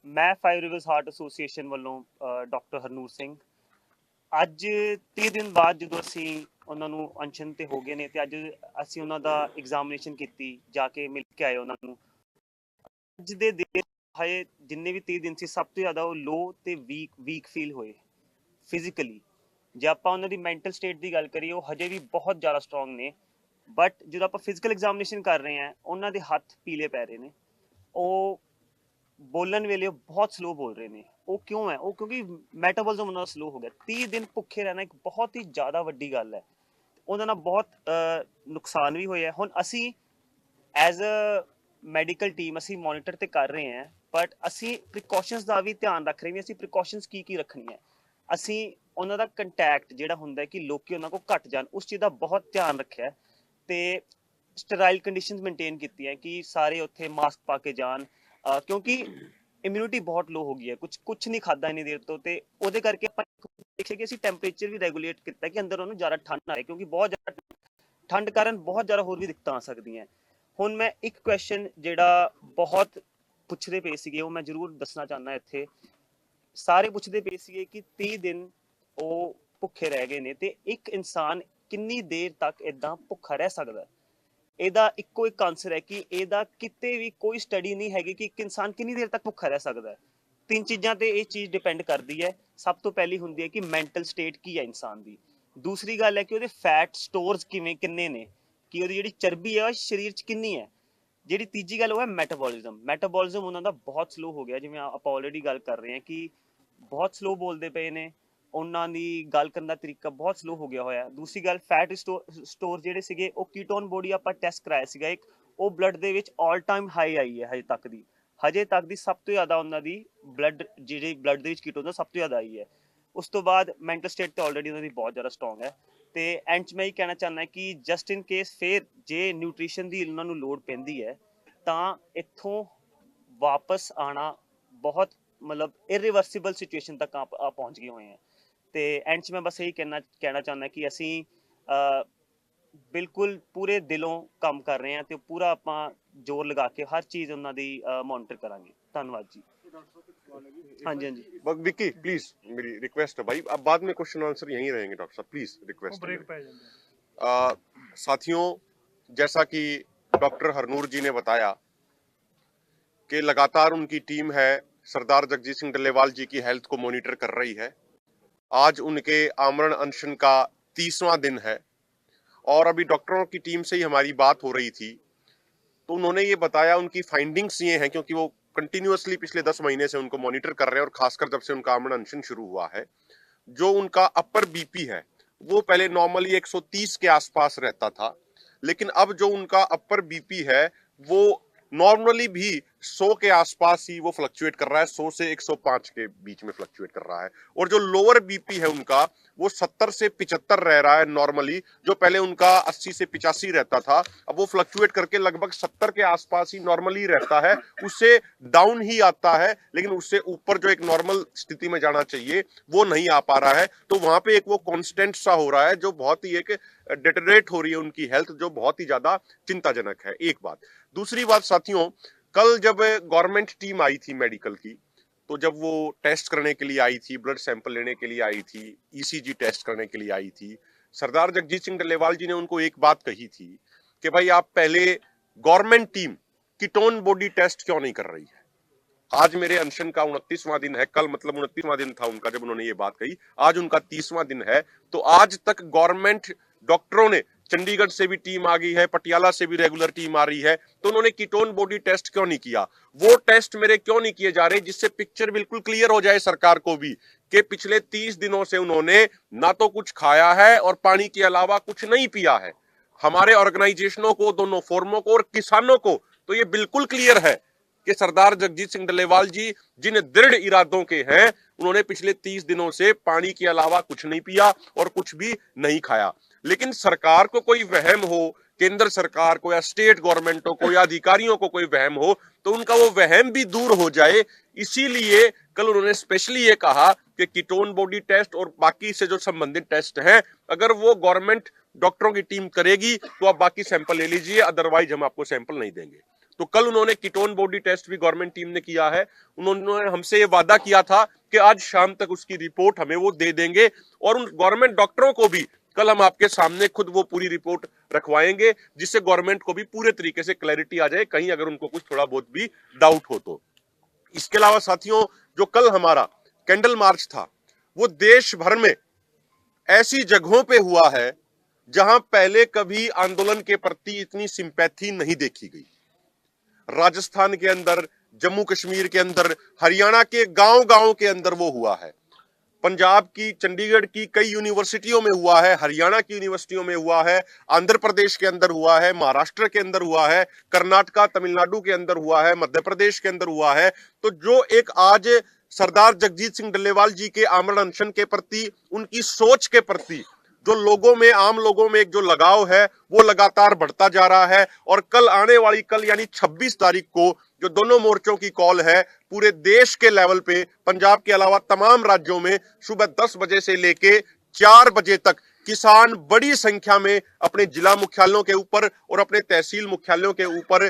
मैं five rivers heart association ਵੱਲੋਂ doctor Harnoor Singh ਅੱਜ 30 ਦਿਨ ਬਾਅਦ ਜਦੋਂ ਅਸੀਂ ਉਹਨਾਂ ਨੂੰ ਅਨਸ਼ਨ ਤੇ ਹੋ ਗਏ ਨੇ ਤੇ ਅੱਜ ਅਸੀਂ ਉਹਨਾਂ ਦਾ ਐਗਜ਼ਾਮੀਨੇਸ਼ਨ ਕੀਤੀ ਜਾ ਕੇ ਮਿਲ ਕੇ ਆਏ ਉਹਨਾਂ ਨੂੰ ਅੱਜ ਦੇ ਦਿਨ ਹਜੇ ਜਿੰਨੇ ਵੀ 30 ਦਿਨ ਸੀ ਸਭ ਤੋਂ ਜ਼ਿਆਦਾ ਉਹ ਲੋ ਤੇ ਵੀਕ ਫੀਲ ਹੋਏ ਫਿਜ਼ੀਕਲੀ ਜੇ ਆਪਾਂ ਉਹਨਾਂ ਦੀ ਮੈਂਟਲ ਸਟੇਟ ਦੀ ਗੱਲ ਕਰੀਏ ਉਹ ਹਜੇ ਵੀ ਬਹੁਤ ਜ਼ਿਆਦਾ ਸਟਰੋਂਗ ਨੇ ਬਟ ਜਦੋਂ ਆਪਾਂ ਫਿਜ਼ੀਕਲ ਐਗਜ਼ਾਮੀਨੇਸ਼ਨ ਕਰ ਰਹੇ ਹਾਂ ਉਹਨਾਂ ਦੇ ਹੱਥ ਪੀਲੇ ਪੈ ਰਹੇ ਨੇ ਉਹ ਬੋਲਣ ਵੇਲੇ ਬਹੁਤ ਸਲੋ ਬੋਲ ਰਹੇ ਨੇ ਉਹ ਕਿਉਂ ਹੈ ਉਹ ਕਿਉਂਕਿ ਮੈਟਾਬੋਲਿਜ਼ਮ ਉਹਨਾਂ ਦਾ ਸਲੋ ਹੋ ਗਿਆ 30 ਦਿਨ ਭੁੱਖੇ ਰਹਿਣਾ ਇੱਕ ਬਹੁਤ ਹੀ ਜ਼ਿਆਦਾ ਵੱਡੀ ਗੱਲ ਹੈ ਉਹਦਾ ਨਾਲ ਬਹੁਤ ਨੁਕਸਾਨ ਵੀ ਹੋਇਆ ਹੁਣ ਅਸੀਂ ਐਜ਼ ਅ ਮੈਡੀਕਲ ਟੀਮ ਅਸੀਂ ਮੋਨੀਟਰ ਤੇ ਕਰ ਰਹੇ ਹਾਂ ਬਟ ਅਸੀਂ ਪ੍ਰੀਕਾਸ਼ਨਸ ਦਾ ਵੀ ਧਿਆਨ ਰੱਖ ਰਹੇ ਹਾਂ ਅਸੀਂ ਪ੍ਰੀਕਾਸ਼ਨਸ ਕੀ ਰੱਖਣੀ ਹੈ ਅਸੀਂ ਉਹਨਾਂ ਦਾ ਕੰਟੈਕਟ ਜਿਹੜਾ ਹੁੰਦਾ ਹੈ ਕਿ ਲੋਕੀ ਉਹਨਾਂ ਕੋਲ ਘੱਟ ਜਾਣ ਉਸ ਚੀਜ਼ ਦਾ ਬਹੁਤ ਧਿਆਨ ਰੱਖਿਆ ਤੇ ਸਟਰਾਈਲ ਕੰਡੀਸ਼ਨਸ ਮੇਨਟੇਨ ਕੀਤੀਆਂ ਕਿ ਸਾਰੇ ਉੱਥੇ ਮਾਸਕ ਪਾ ਕੇ ਜਾਣ ਕਿਉਂਕਿ ਇਮਿਊਨਿਟੀ ਬਹੁਤ ਲੋ ਹੋ ਗਈ ਹੈ ਕੁਝ ਨਹੀਂ ਖਾਦਾ ਇੰਨੀ ਦੇਰ ਤੋਂ ਤੇ ਉਹਦੇ ਕਰਕੇ ਆਪਾਂ ਦੇਖਿਆ ਕਿ ਅਸੀਂ ਟੈਂਪਰੇਚਰ ਵੀ ਰੈਗੂਲੇਟ ਕੀਤਾ ਕਿ ਅੰਦਰ ਉਹਨੂੰ ਜ਼ਿਆਦਾ ਠੰਡ ਨਾ ਆਏ ਕਿਉਂਕਿ ਬਹੁਤ ਜ਼ਿਆਦਾ ਠੰਡ ਕਾਰਨ ਬਹੁਤ ਜ਼ਿਆਦਾ ਹੋਰ ਵੀ ਦਿੱਕਤਾਂ ਆ ਸਕਦੀਆਂ ਹੁਣ ਮੈਂ ਇੱਕ ਕੁਐਸਚਨ ਜਿਹੜਾ ਬਹੁਤ ਪੁੱਛਦੇ ਪਏ ਸੀਗੇ ਉਹ ਮੈਂ ਜ਼ਰੂਰ ਦੱਸਣਾ ਚਾਹੁੰਦਾ ਇੱਥੇ ਸਾਰੇ ਪੁੱਛਦੇ ਪਏ ਸੀਗੇ ਕਿ 30 ਦਿਨ ਉਹ ਭੁੱਖੇ ਰਹਿ ਗਏ ਨੇ ਤੇ ਇੱਕ ਇਨਸਾਨ ਕਿੰਨੀ ਦੇਰ ਤੱਕ ਇਦਾਂ ਭੁੱਖਾ ਰਹਿ ਸਕਦਾ ਇਹਦਾ ਇੱਕੋ ਇੱਕ ਆਨਸਰ ਹੈ ਕਿ ਇਹਦਾ ਕਿਤੇ ਵੀ ਕੋਈ ਸਟੱਡੀ ਨਹੀਂ ਹੈਗੀ ਕਿ ਇੱਕ ਇਨਸਾਨ ਕਿੰਨੀ ਦੇਰ ਤੱਕ ਭੁੱਖਾ ਰਹਿ ਸਕਦਾ ਹੈ ਤਿੰਨ ਚੀਜ਼ਾਂ ਤੇ ਇਹ ਚੀਜ਼ ਡਿਪੈਂਡ ਕਰਦੀ ਹੈ ਸਭ ਤੋਂ ਪਹਿਲੀ ਹੁੰਦੀ ਹੈ ਕਿ ਮੈਂਟਲ ਸਟੇਟ ਕੀ ਹੈ ਇਨਸਾਨ ਦੀ ਦੂਸਰੀ ਗੱਲ ਹੈ ਕਿ ਉਹਦੇ ਫੈਟ ਸਟੋਰਸ ਕਿੰਨੇ ਨੇ ਕਿ ਉਹਦੀ ਜਿਹੜੀ ਚਰਬੀ ਹੈ ਉਹ ਸਰੀਰ 'ਚ ਕਿੰਨੀ ਹੈ ਜਿਹੜੀ ਤੀਜੀ ਗੱਲ ਉਹ ਹੈ ਮੈਟਾਬੋਲਿਜ਼ਮ ਉਹਨਾਂ ਦਾ ਬਹੁਤ ਸਲੋ ਹੋ ਗਿਆ ਜਿਵੇਂ ਆਪਾਂ ਆਲਰੇਡੀ ਗੱਲ ਕਰ ਰਹੇ ਹਾਂ ਕਿ ਬਹੁਤ ਸਲੋ ਬੋਲਦੇ ਪਏ ਨੇ ਉਹਨਾਂ ਦੀ ਗੱਲ ਕਰਨ ਦਾ ਤਰੀਕਾ ਬਹੁਤ ਸਲੋ ਹੋ ਗਿਆ ਹੋਇਆ ਦੂਸਰੀ ਗੱਲ ਫੈਟ ਸਟੋਰ ਜਿਹੜੇ ਸੀਗੇ ਉਹ ਕੀਟੋਨ ਬੋਡੀ ਆਪਾਂ ਟੈਸਟ ਕਰਾਇਆ ਸੀਗਾ ਇੱਕ ਉਹ ਬਲੱਡ ਦੇ ਵਿੱਚ ਆਲ ਟਾਈਮ ਹਾਈ ਆਈ ਹੈ ਹਜੇ ਤੱਕ ਦੀ ਸਭ ਤੋਂ ਜ਼ਿਆਦਾ ਉਹਨਾਂ ਦੀ ਬਲੱਡ ਜਿਹੜੀ ਬਲੱਡ ਦੇ ਵਿੱਚ ਕੀਟੋਨ ਦਾ ਸਭ ਤੋਂ ਜ਼ਿਆਦਾ ਆਈ ਹੈ ਉਸ ਤੋਂ ਬਾਅਦ ਮੈਂਟਲ ਸਟੇਟ ਤੇ ਆਲਰੇਡੀ ਉਹਨਾਂ ਦੀ ਬਹੁਤ ਜ਼ਿਆਦਾ ਸਟਰੋਂਗ ਹੈ ਤੇ ਐਂਡ 'ਚ ਮੈਂ ਇਹ ਕਹਿਣਾ ਚਾਹੁੰਦਾ ਕਿ ਜਸਟ ਇਨ ਕੇਸ ਫਿਰ ਜੇ ਨਿਊਟ੍ਰੀਸ਼ਨ ਦੀ ਉਹਨਾਂ ਨੂੰ ਲੋੜ ਪੈਂਦੀ ਹੈ ਤਾਂ ਇੱਥੋਂ ਵਾਪਸ ਆਣਾ ਬਹੁਤ ਮਤਲਬ ਇਰਰਿਵਰਸੀਬਲ ਸਿਚੁਏਸ਼ਨ ਤੱਕ ਆ ਪਹੁੰਚ ਗਏ ਹੋਏ ਹਾਂ ਤੇ ਐਂਡ 'ਚ ਮੈਂ ਬਸ ਇਹੀ ਕਹਿਣਾ ਚਾਹੁੰਦਾ ਕਿ ਅਸੀਂ ਬਿਲਕੁਲ ਪੂਰੇ ਦਿਲੋਂ ਕੰਮ ਕਰ ਰਹੇ हैं तो पूरा ਆਪਾਂ जोर लगा के हर चीज ਉਹਨਾਂ ਦੀ ਮੋਨੀਟਰ ਕਰਾਂਗੇ ਧੰਨਵਾਦ जी हाँ जी विक्की प्लीज मेरी रिक्वेस्ट है भाई अब बाद में क्वेश्चन आंसर यहीं रहेंगे डॉक्टर साहब प्लीज रिक्वेस्ट साथियों जैसा कि डॉक्टर हरनूर जी ने बताया कि लगातार उनकी टीम है सरदार जगजीत सिंह डल्लेवाल जी की हेल्थ को मॉनिटर कर रही है आज उनके आमरण अनशन का 30वां दिन है और अभी डॉक्टरों की टीम से ही हमारी बात हो रही थी तो उन्होंने ये बताया उनकी फाइंडिंग्स ये हैं क्योंकि वो कंटिन्यूअसली पिछले 10 महीने से उनको मॉनिटर कर रहे हैं और खासकर जब से उनका आमरण अनशन शुरू हुआ है जो उनका अपर बीपी है वो पहले नॉर्मली 130 के आसपास रहता था लेकिन अब जो उनका अपर बीपी है वो नॉर्मली भी 100 के आसपास ही वो फ्लक्चुएट कर रहा है 100 से 105 के बीच में फ्लक्चुएट कर रहा है और जो लोअर बीपी है उनका वो 70 से 75 रह रहा है नॉर्मली जो पहले उनका 80 से 85 रहता था अब वो फ्लक्चुएट करके लगभग 70 के आसपास ही नॉर्मली रहता है उससे डाउन ही आता है लेकिन उससे ऊपर जो एक नॉर्मल स्थिति में जाना चाहिए वो नहीं आ पा रहा है तो वहां पे एक वो कांस्टेंट सा हो रहा है जो बहुत ही एक डिटेरियोरेट हो रही है उनकी हेल्थ जो बहुत ही ज्यादा चिंताजनक है एक बात दूसरी बात साथियों कल जब गवर्नमेंट टीम आई थी मेडिकल की तो जब वो टेस्ट करने के लिए आई थी ब्लड सैंपल लेने के लिए आई थी ईसीजी टेस्ट करने के लिए आई थी सरदार जगजीत सिंह डल्लेवाल जी ने उनको एक बात कही थी कि भाई आप पहले government team ketone body test क्यों नहीं कर रही है आज मेरे अनशन का 29वां दिन है कल मतलब 29वां दिन था उनका जब उन्होंने ये बात कही आज उनका 30वां दिन है तो आज तक गवर्नमेंट डॉक्टरों ने चंडीगढ़ से भी टीम आ गई है पटियाला से भी रेगुलर टीम आ रही है तो उन्होंने कीटोन बॉडी टेस्ट क्यों नहीं किया वो टेस्ट मेरे क्यों नहीं किए जा रहे जिससे पिक्चर बिल्कुल क्लियर हो जाए सरकार को भी कि पिछले 30 दिनों से उन्होंने ना तो कुछ खाया है और पानी के अलावा कुछ नहीं पिया है हमारे ऑर्गेनाइजेशनों को दोनों फोरमों को और किसानों को तो ये बिल्कुल क्लियर है कि सरदार जगजीत सिंह डल्लेवाल जी जिन दृढ़ इरादों के हैं उन्होंने पिछले 30 दिनों से पानी के अलावा कुछ नहीं पिया और कुछ भी नहीं खाया लेकिन सरकार को कोई वहम हो केंद्र सरकार को या स्टेट गवर्नमेंटों को या अधिकारियों को कोई वहम हो तो उनका वो वहम भी दूर हो जाए इसीलिए कल उन्होंने स्पेशली ये कहा कि कीटोन बॉडी टेस्ट और बाकी से जो संबंधित टेस्ट हैं अगर वो गवर्नमेंट डॉक्टरों की टीम करेगी तो आप बाकी सैंपल ले लीजिए अदरवाइज हम आपको सैंपल नहीं देंगे तो कल उन्होंने कीटोन बॉडी टेस्ट भी गवर्नमेंट टीम ने किया है। उन्होंने हमसे ये वादा किया था कि आज शाम तक उसकी रिपोर्ट हमें वो दे देंगे और उन गवर्नमेंट डॉक्टरों को भी कल हम आपके सामने खुद वो पूरी रिपोर्ट रखवाएंगे, जिससे गवर्नमेंट को भी पूरे तरीके से क्लैरिटी आ जाए, कहीं अगर उनको कुछ थोड़ा बहुत भी डाउट हो तो। इसके अलावा साथियों, जो कल हमारा कैंडल मार्च था वो देश भर में ऐसी जगहों पे हुआ है जहां पहले कभी आंदोलन के प्रति इतनी सिंपैथी नहीं देखी गई। राजस्थान के अंदर, जम्मू कश्मीर के अंदर, हरियाणा के गांव-गांव के अंदर वो हुआ है। पंजाब की, चंडीगढ़ की कई यूनिवर्सिटियों में हुआ है, हरियाणा की यूनिवर्सिटियों में हुआ है, आंध्र प्रदेश के अंदर हुआ है, महाराष्ट्र के अंदर हुआ है, कर्नाटका, तमिलनाडु के अंदर हुआ है, मध्य प्रदेश के अंदर हुआ है। तो जो एक आज सरदार जगजीत सिंह डल्लेवाल जी के आमरण अनशन के प्रति, उनकी सोच के प्रति जो लोगों में, आम लोगों में एक जो लगाव है वो लगातार बढ़ता जा रहा है। और कल आने वाली, कल यानी 26 तारीख को जो दोनों मोर्चों की कॉल है, पूरे देश के लेवल पे, पंजाब के अलावा तमाम राज्यों में सुबह 10 बजे से लेके 4 बजे तक किसान बड़ी संख्या में अपने जिला मुख्यालयों के ऊपर और अपने तहसील मुख्यालयों के ऊपर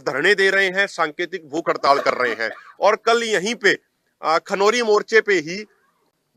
धरने दे रहे हैं, सांकेतिक भूख हड़ताल कर रहे हैं। और कल यहीं पे खनौरी मोर्चे पे ही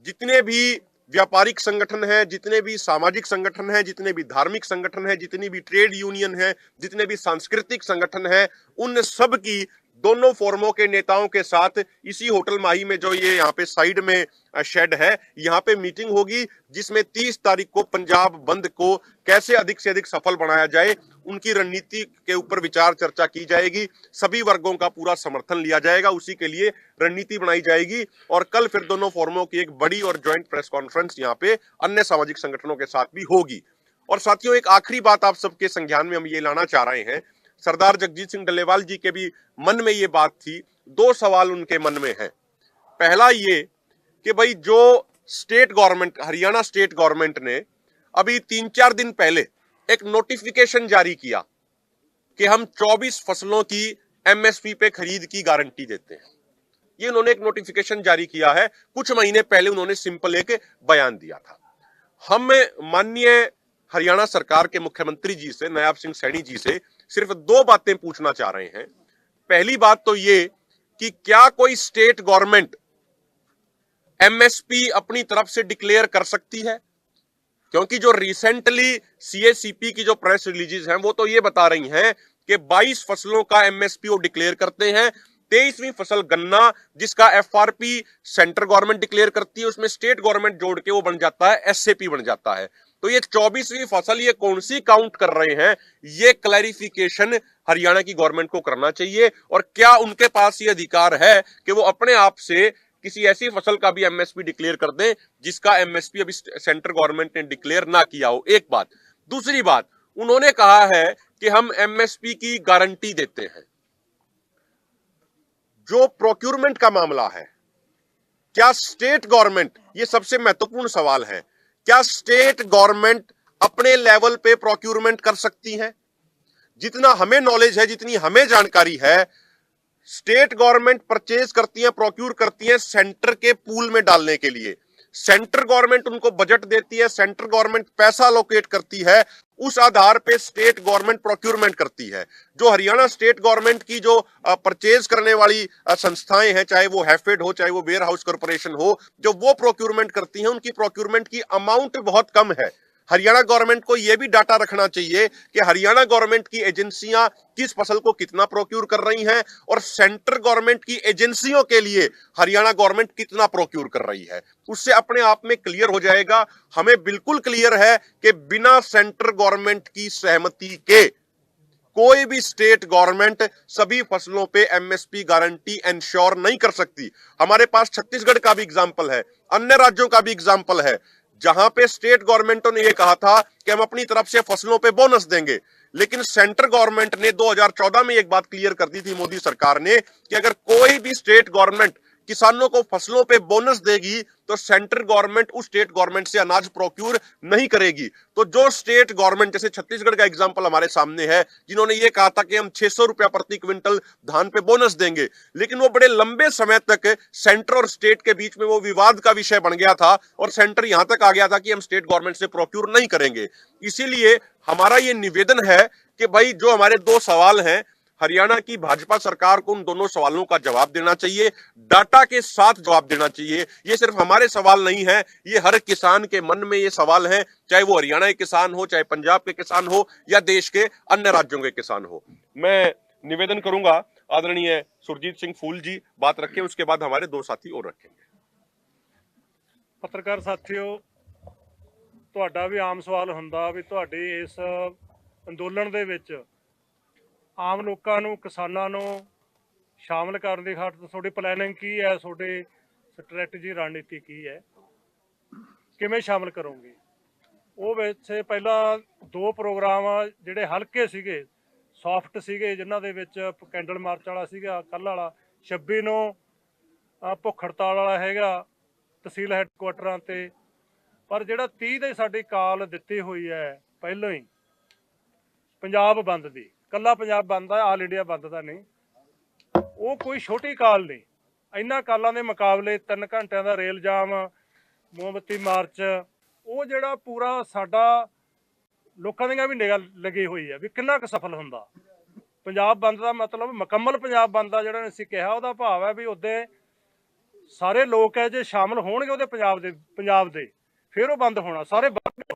जितने भी व्यापारिक संगठन है, जितने भी सामाजिक संगठन है, जितने भी धार्मिक संगठन है, जितनी भी ट्रेड यूनियन है, जितने भी सांस्कृतिक संगठन है, उन सब की दोनों फोरमों के नेताओं के साथ इसी होटल माही में, जो ये यहाँ पे साइड में शेड है, यहाँ पे मीटिंग होगी, जिसमें 30 तारीख को पंजाब बंद को कैसे अधिक से अधिक सफल बनाया जाए, उनकी रणनीति के ऊपर विचार चर्चा की जाएगी। सभी वर्गों का पूरा समर्थन लिया जाएगा, उसी के लिए रणनीति बनाई जाएगी। और कल फिर दोनों फोरमों की एक बड़ी और ज्वाइंट प्रेस कॉन्फ्रेंस यहाँ पे अन्य सामाजिक संगठनों के साथ भी होगी। और साथियों, एक आखिरी बात आप सबके संज्ञान में हम ये लाना चाह रहे हैं। सरदार जगजीत सिंह डल्लेवाल जी के भी मन में ये बात थी, 2 सवाल उनके मन में है। पहला ये कि भाई, जो state government, Haryana state government ने अभी 3-4 दिन पहले एक नोटिफिकेशन जारी किया कि हम 24 फसलों की एमएसपी पे खरीद की गारंटी देते हैं। ये उन्होंने एक नोटिफिकेशन जारी किया है। कुछ महीने पहले उन्होंने सिंपल एक बयान दिया था। हम माननीय हरियाणा सरकार के मुख्यमंत्री जी से, नायब सिंह सैनी जी से, सिर्फ 2 बातें पूछना चाह रहे हैं। पहली बात तो ये कि क्या कोई स्टेट गवर्नमेंट एमएसपी अपनी तरफ से डिक्लेयर कर सकती है? क्योंकि जो रिसेंटली सीएसीपी की जो प्रेस रिलीजेस हैं वो तो ये बता रही हैं कि 22 फसलों का एमएसपी वो डिक्लेयर करते हैं। 23वीं फसल गन्ना, जिसका एफआरपी सेंट्रल गवर्नमेंट डिक्लेयर करती है, उसमें स्टेट गवर्नमेंट जोड़ के वो बन जाता है, एसएपी बन जाता है। तो ये 24वीं फसल ये कौन सी काउंट कर रहे हैं, ये क्लैरिफिकेशन हरियाणा की गवर्नमेंट को करना चाहिए। और क्या उनके पास ये अधिकार है कि वो अपने आप से किसी ऐसी फसल का भी एमएसपी डिक्लेयर कर दें जिसका एमएसपी अभी सेंट्रल गवर्नमेंट ने डिक्लेयर ना किया हो? एक बात। दूसरी बात, उन्होंने कहा है कि हम एमएसपी की गारंटी देते हैं। जो प्रोक्यूरमेंट का मामला है, क्या स्टेट गवर्नमेंट, ये सबसे महत्वपूर्ण सवाल है, क्या स्टेट गवर्नमेंट अपने लेवल पे प्रोक्यूरमेंट कर सकती है? जितना हमें नॉलेज है, जितनी हमें जानकारी है, स्टेट गवर्नमेंट परचेज करती है, प्रोक्यूर करती है सेंटर के पूल में डालने के लिए। सेंट्रल गवर्नमेंट उनको बजट देती है, सेंट्रल गवर्नमेंट पैसा अलोकेट करती है, उस आधार पे स्टेट गवर्नमेंट प्रोक्यूरमेंट करती है। जो हरियाणा स्टेट गवर्नमेंट की जो परचेज करने वाली संस्थाएं हैं, चाहे वो हैफेड हो, चाहे वो वेयर हाउस कॉर्पोरेशन हो, जो वो प्रोक्यूरमेंट करती हैं, उनकी प्रोक्यूरमेंट की अमाउंट बहुत कम है। हरियाणा गवर्नमेंट को यह भी डाटा रखना चाहिए कि हरियाणा गवर्नमेंट की एजेंसियां किस फसल को कितना प्रोक्यूर कर रही हैं और सेंट्रल गवर्नमेंट की एजेंसियों के लिए हरियाणा गवर्नमेंट कितना प्रोक्यूर कर रही है। उससे अपने आप में क्लियर हो जाएगा। हमें बिल्कुल क्लियर है कि बिना सेंट्रल गवर्नमेंट की सहमति के कोई भी स्टेट गवर्नमेंट सभी फसलों पे एमएसपी गारंटी इंश्योर नहीं कर सकती। हमारे पास छत्तीसगढ़ का भी एग्जाम्पल है, अन्य राज्यों का भी एग्जाम्पल है, जहां पे स्टेट गवर्नमेंटों ने यह कहा था कि हम अपनी तरफ से फसलों पे बोनस देंगे, लेकिन सेंट्रल गवर्नमेंट ने 2014 में एक बात क्लियर कर दी थी मोदी सरकार ने कि अगर कोई भी स्टेट गवर्नमेंट किसानों को फसलों पे बोनस देगी तो सेंट्रल गवर्नमेंट उस स्टेट गवर्नमेंट से अनाज प्रोक्यूर नहीं करेगी। तो जो स्टेट गवर्नमेंट, जैसे छत्तीसगढ़ का एग्जांपल हमारे सामने है, जिन्होंने ये कहा था कि हम 600 रुपया प्रति क्विंटल धान पे बोनस देंगे, लेकिन वो बड़े लंबे समय तक सेंटर और स्टेट के बीच में वो विवाद का विषय बन गया था और सेंटर यहां तक आ गया था कि हम स्टेट गवर्नमेंट से प्रोक्यूर नहीं करेंगे। इसीलिए हमारा ये निवेदन है कि भाई, जो हमारे 2 सवाल हैं, हरियाणा की भाजपा सरकार को उन दोनों सवालों का जवाब देना चाहिए, डाटा के साथ जवाब देना चाहिए। ये सिर्फ हमारे सवाल नहीं है, ये हर किसान के मन में ये सवाल है, चाहे वो हरियाणा के किसान हो, चाहे पंजाब के किसान हो, या देश के अन्य राज्यों के किसान हो। मैं निवेदन करूंगा आदरणीय सुरजीत सिंह फूल जी बात रखें, उसके बाद हमारे दो साथी और रखेंगे। पत्रकार साथियों, ਤੁਹਾਡਾ ਵੀ ਆਮ ਸਵਾਲ ਹੁੰਦਾ ਵੀ ਤੁਹਾਡੀ ਇਸ ਅੰਦੋਲਨ ਦੇ ਵਿੱਚ ਆਮ ਲੋਕਾਂ ਨੂੰ, ਕਿਸਾਨਾਂ ਨੂੰ ਸ਼ਾਮਲ ਕਰਨ ਦੀ ਖਾਤਰ ਤੁਹਾਡੀ ਪਲੈਨਿੰਗ ਕੀ ਹੈ, ਤੁਹਾਡੀ ਸਟ੍ਰੈਟਜੀ, ਰਣਨੀਤੀ ਕੀ ਹੈ, ਕਿਵੇਂ ਸ਼ਾਮਲ ਕਰੋਗੇ? ਉਹ ਵਿੱਚ ਪਹਿਲਾਂ ਦੋ ਪ੍ਰੋਗਰਾਮ ਜਿਹੜੇ ਹਲਕੇ ਸੀਗੇ, ਸੌਫਟ ਸੀਗੇ, ਜਿਨ੍ਹਾਂ ਦੇ ਵਿੱਚ ਕੈਂਡਲ ਮਾਰਚ ਵਾਲਾ ਸੀਗਾ ਕੱਲ੍ਹ ਵਾਲਾ, 26 ਨੂੰ ਭੁੱਖ ਹੜਤਾਲ ਵਾਲਾ ਹੈਗਾ ਤਹਿਸੀਲ ਹੈੱਡਕੁਆਟਰਾਂ 'ਤੇ, ਪਰ ਜਿਹੜਾ 30 ਦੇ ਸਾਡੀ ਕਾਲ ਦਿੱਤੀ ਹੋਈ ਹੈ ਪਹਿਲਾਂ ਹੀ ਪੰਜਾਬ ਬੰਦ ਦੀ, ਕੱਲਾ ਪੰਜਾਬ ਬੰਦ ਆ, ਆਲ ਇੰਡੀਆ ਬੰਦ ਦਾ ਨਹੀਂ, ਉਹ ਕੋਈ ਛੋਟੀ ਕਾਲ ਨਹੀਂ। ਇਹਨਾਂ ਕਾਲਾਂ ਦੇ ਮੁਕਾਬਲੇ 3 ਘੰਟਿਆਂ ਦਾ ਰੇਲ ਜਾਮ, ਮੋਮਬੱਤੀ ਮਾਰਚ, ਉਹ ਜਿਹੜਾ ਪੂਰਾ ਸਾਡਾ ਲੋਕਾਂ ਦੀਆਂ ਵੀ ਨਿਗਾਹ ਲੱਗੀ ਹੋਈ ਹੈ ਵੀ ਕਿੰਨਾ ਕੁ ਸਫਲ ਹੁੰਦਾ। ਪੰਜਾਬ ਬੰਦ ਦਾ ਮਤਲਬ ਮੁਕੰਮਲ ਪੰਜਾਬ ਬੰਦ ਦਾ ਜਿਹੜਾ ਅਸੀਂ ਕਿਹਾ, ਉਹਦਾ ਭਾਵ ਹੈ ਵੀ ਉਹਦੇ ਸਾਰੇ ਲੋਕ ਹੈ ਜੇ ਸ਼ਾਮਲ ਹੋਣਗੇ ਉਹਦੇ ਪੰਜਾਬ ਦੇ ਫਿਰ ਉਹ ਬੰਦ ਹੋਣਾ, ਸਾਰੇ ਬੰਦ,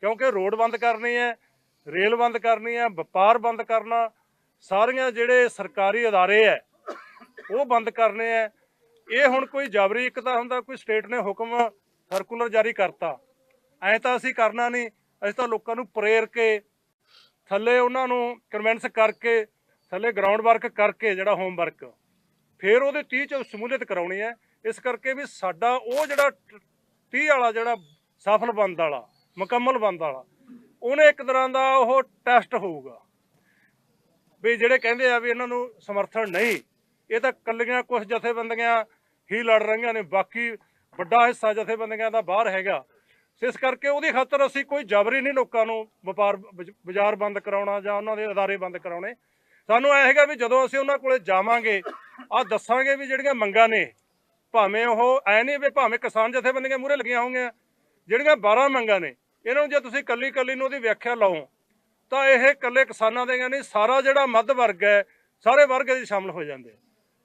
ਕਿਉਂਕਿ ਰੋਡ ਬੰਦ ਕਰਨੀ ਹੈ, ਰੇਲ ਬੰਦ ਕਰਨੀ ਹੈ, ਵਪਾਰ ਬੰਦ ਕਰਨਾ, ਸਾਰੀਆਂ ਜਿਹੜੇ ਸਰਕਾਰੀ ਅਦਾਰੇ ਹੈ ਉਹ ਬੰਦ ਕਰਨੇ ਹੈ। ਇਹ ਹੁਣ ਕੋਈ ਜਬਰੀ ਇੱਕ ਤਾਂ ਹੁੰਦਾ, ਕੋਈ ਸਟੇਟ ਨੇ ਹੁਕਮ ਸਰਕੂਲਰ ਜਾਰੀ ਕਰਤਾ, ਐਂ ਤਾਂ ਅਸੀਂ ਕਰਨਾ ਨਹੀਂ। ਅਸੀਂ ਤਾਂ ਲੋਕਾਂ ਨੂੰ ਪ੍ਰੇਰ ਕੇ ਥੱਲੇ ਉਹਨਾਂ ਨੂੰ ਕਨਵਿੰਸ ਕਰਕੇ ਥੱਲੇ ਗਰਾਊਂਡ ਵਰਕ ਕਰਕੇ ਜਿਹੜਾ ਹੋਮਵਰਕ ਫਿਰ ਉਹਦੇ 30 'ਚ ਸ਼ਮੂਲੀਅਤ ਕਰਾਉਣੀ ਹੈ। ਇਸ ਕਰਕੇ ਵੀ ਸਾਡਾ ਉਹ ਜਿਹੜਾ 30 ਵਾਲਾ ਜਿਹੜਾ ਸਫਲ ਬੰਦ ਵਾਲਾ, ਮੁਕੰਮਲ ਬੰਦ ਵਾਲਾ, ਉਹਨੇ ਇੱਕ ਤਰ੍ਹਾਂ ਦਾ ਉਹ ਟੈਸਟ ਹੋਊਗਾ ਵੀ ਜਿਹੜੇ ਕਹਿੰਦੇ ਆ ਵੀ ਇਹਨਾਂ ਨੂੰ ਸਮਰਥਨ ਨਹੀਂ, ਇਹ ਤਾਂ ਇਕੱਲੀਆਂ ਕੁਝ ਜਥੇਬੰਦੀਆਂ ਹੀ ਲੜ ਰਹੀਆਂ ਨੇ, ਬਾਕੀ ਵੱਡਾ ਹਿੱਸਾ ਜਥੇਬੰਦੀਆਂ ਦਾ ਬਾਹਰ ਹੈਗਾ। ਇਸ ਕਰਕੇ ਉਹਦੀ ਖਾਤਰ ਅਸੀਂ ਕੋਈ ਜਬਰੀ ਨਹੀਂ ਲੋਕਾਂ ਨੂੰ ਬਾਜ਼ਾਰ ਬੰਦ ਕਰਾਉਣਾ ਜਾਂ ਉਹਨਾਂ ਦੇ ਅਦਾਰੇ ਬੰਦ ਕਰਾਉਣੇ। ਸਾਨੂੰ ਇਹ ਹੈਗਾ ਵੀ ਜਦੋਂ ਅਸੀਂ ਉਹਨਾਂ ਕੋਲੇ ਜਾਵਾਂਗੇ ਆਹ ਦੱਸਾਂਗੇ ਵੀ ਜਿਹੜੀਆਂ ਮੰਗਾਂ ਨੇ, ਭਾਵੇਂ ਉਹ ਐ ਨਹੀਂ ਵੀ ਭਾਵੇਂ ਕਿਸਾਨ ਜਥੇਬੰਦੀਆਂ ਮੂਹਰੇ ਲੱਗੀਆਂ ਹੋਣਗੀਆਂ, ਜਿਹੜੀਆਂ 12 ਮੰਗਾਂ ਨੇ ਇਹਨਾਂ ਨੂੰ ਜੇ ਤੁਸੀਂ ਕੱਲੀ ਨੂੰ ਉਹਦੀ ਵਿਆਖਿਆ ਲਾਓ ਤਾਂ ਇਹ ਇਕੱਲੇ ਕਿਸਾਨਾਂ ਦੀਆਂ ਨਹੀਂ, ਸਾਰਾ ਜਿਹੜਾ ਮੱਧ ਵਰਗ ਹੈ ਸਾਰੇ ਵਰਗ ਵਿੱਚ ਸ਼ਾਮਲ ਹੋ ਜਾਂਦੇ।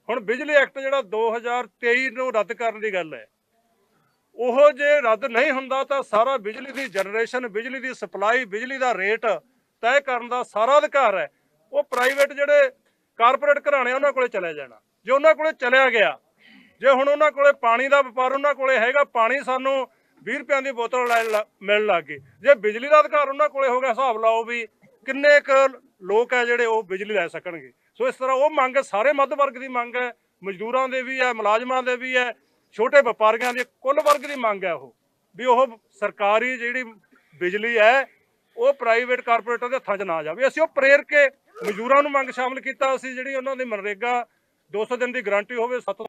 ਹੁਣ ਬਿਜਲੀ ਐਕਟ ਜਿਹੜਾ 2023 ਨੂੰ ਰੱਦ ਕਰਨ ਦੀ ਗੱਲ ਹੈ, ਉਹ ਜੇ ਰੱਦ ਨਹੀਂ ਹੁੰਦਾ ਤਾਂ ਸਾਰਾ ਬਿਜਲੀ ਦੀ ਜਨਰੇਸ਼ਨ, ਬਿਜਲੀ ਦੀ ਸਪਲਾਈ, ਬਿਜਲੀ ਦਾ ਰੇਟ ਤੈਅ ਕਰਨ ਦਾ ਸਾਰਾ ਅਧਿਕਾਰ ਹੈ ਉਹ ਪ੍ਰਾਈਵੇਟ ਜਿਹੜੇ ਕਾਰਪੋਰੇਟ ਘਰਾਣੇ ਉਹਨਾਂ ਕੋਲੇ ਚਲਿਆ ਜਾਣਾ। ਜੇ ਉਹਨਾਂ ਕੋਲੇ ਚਲਿਆ ਗਿਆ, ਜੇ ਹੁਣ ਉਹਨਾਂ ਕੋਲੇ ਪਾਣੀ ਦਾ ਵਪਾਰ ਉਹਨਾਂ ਕੋਲੇ ਹੈਗਾ, ਪਾਣੀ ਸਾਨੂੰ 20 ਰੁਪਏ ਦੀ ਬੋਤਲ ਮਿਲਣ ਲੱਗ ਗਈ, ਜੇ ਬਿਜਲੀ ਦਾ ਅਧਿਕਾਰ ਉਹਨਾਂ ਕੋਲੇ ਹੋ ਗਿਆ, ਹਿਸਾਬ ਲਾਓ ਵੀ ਕਿੰਨੇ ਕੁ ਲੋਕ ਹੈ ਜਿਹੜੇ ਉਹ ਬਿਜਲੀ ਲੈ ਸਕਣਗੇ। ਸੋ ਇਸ ਤਰ੍ਹਾਂ ਉਹ ਮੰਗ ਸਾਰੇ ਮੱਧ ਵਰਗ ਦੀ ਮੰਗ ਹੈ, ਮਜ਼ਦੂਰਾਂ ਦੇ ਵੀ ਹੈ, ਮੁਲਾਜ਼ਮਾਂ ਦੇ ਵੀ ਹੈ, ਛੋਟੇ ਵਪਾਰੀਆਂ ਦੀ, ਕੁੱਲ ਵਰਗ ਦੀ ਮੰਗ ਹੈ ਉਹ ਵੀ ਉਹ ਸਰਕਾਰੀ ਜਿਹੜੀ ਬਿਜਲੀ ਹੈ ਉਹ ਪ੍ਰਾਈਵੇਟ ਕਾਰਪੋਰੇਟਾਂ ਦੇ ਹੱਥਾਂ 'ਚ ਨਾ ਜਾਵੇ। ਅਸੀਂ ਉਹ ਪ੍ਰੇਰ ਕੇ ਮਜ਼ਦੂਰਾਂ ਨੂੰ ਮੰਗ ਸ਼ਾਮਲ ਕੀਤਾ, ਅਸੀਂ ਜਿਹੜੀ ਉਹਨਾਂ ਦੀ ਮਨਰੇਗਾ 200 ਦਿਨ ਦੀ ਗਰੰਟੀ ਹੋਵੇ, 7